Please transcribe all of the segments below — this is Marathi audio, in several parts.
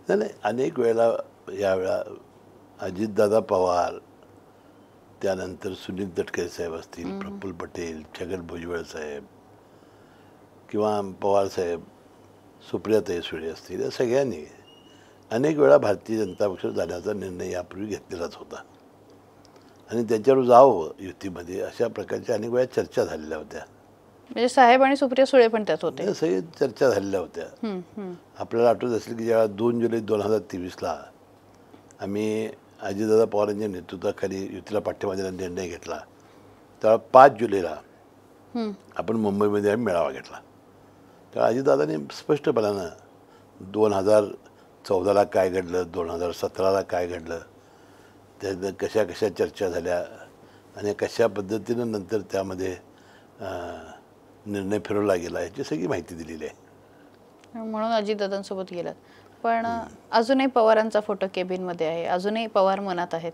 नाही नाही, अनेक वेळेला यावेळा अजितदादा पवार, त्यानंतर सुनील तटकरे साहेब असतील, प्रफुल्ल पटेल, छगन भुजबळ साहेब किंवा पवार साहेब, सुप्रियाताई सुळे असतील, या सगळ्यांनी अनेक वेळा भारतीय जनता पक्ष जाण्याचा निर्णय यापूर्वी घेतलेलाच होता आणि त्यांच्यावर जावं युतीमध्ये, अशा प्रकारच्या अनेक वेळा चर्चा झालेल्या होत्या. म्हणजे साहेब आणि सुप्रिया सुळे पण त्यात होते. सगळी चर्चा झालेल्या होत्या. आपल्याला आठवत असेल की जेव्हा 2 जुलै 2023ला आम्ही अजितदादा पवारांच्या नेतृत्वाखाली युतीला पाठिंबा देण्याचा निर्णय घेतला, तेव्हा 5 जुलैला आपण मुंबईमध्ये आम्ही मेळावा घेतला. तेव्हा अजितदादांनी स्पष्टपणानं 2014ला काय घडलं, 2017ला काय घडलं, त्यात कशा कशा चर्चा झाल्या आणि कशा पद्धतीनं नंतर त्यामध्ये निर्णय फिरवला गेला याची सगळी माहिती दिलेली आहे. म्हणून अजितदादांसोबत गेलात. पण अजूनही पवारांचा फोटो केबिनमध्ये आहे, अजूनही पवार मनात आहेत.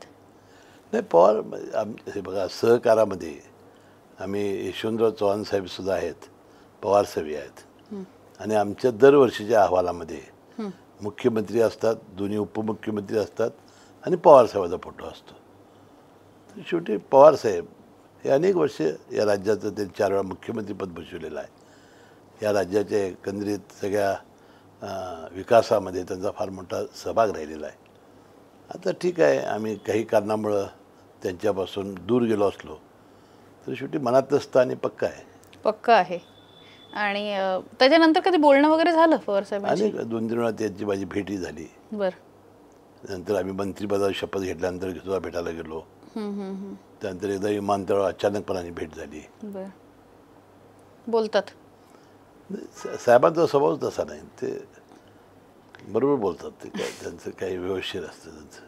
नाही, पवार हे बघा, सहकारामध्ये आम्ही यशवंतराव चव्हाण साहेबसुद्धा आहेत, पवार साहेब आहेत आणि आमच्या दरवर्षीच्या अहवालामध्ये मुख्यमंत्री असतात, दोन्ही उपमुख्यमंत्री असतात आणि पवार साहेबाचा फोटो असतो. तर शेवटी पवार साहेब हे अनेक वर्ष या राज्याचं ते 4 वेळा मुख्यमंत्रीपद भूषवलेलं आहे. या राज्याच्या एकंदरीत सगळ्या विकासामध्ये त्यांचा फार मोठा सहभाग राहिलेला आहे. आता ठीक आहे, आम्ही काही कारणामुळं त्यांच्यापासून दूर गेलो असलो तर शेवटी मनात असतं आणि पक्का आहे. पक्का आहे. आणि त्याच्यानंतर कधी बोलणं वगैरे झालं पवार साहेबांशी? अनेक 2-3 वेळा त्यांची माझी भेटही झाली. बरं. नंतर आम्ही मंत्रिपदाची शपथ घेतल्यानंतर सुद्धा भेटायला गेलो. त्यानंतर एकदा विमानतळावर अचानकपणाने भेट झाली. बरं. बोलतात? साहेबांचा स्वभाव तसा नाही, ते बरोबर बोलतात, ते काय त्यांचं काही व्यवस्थित असतं त्यांचं.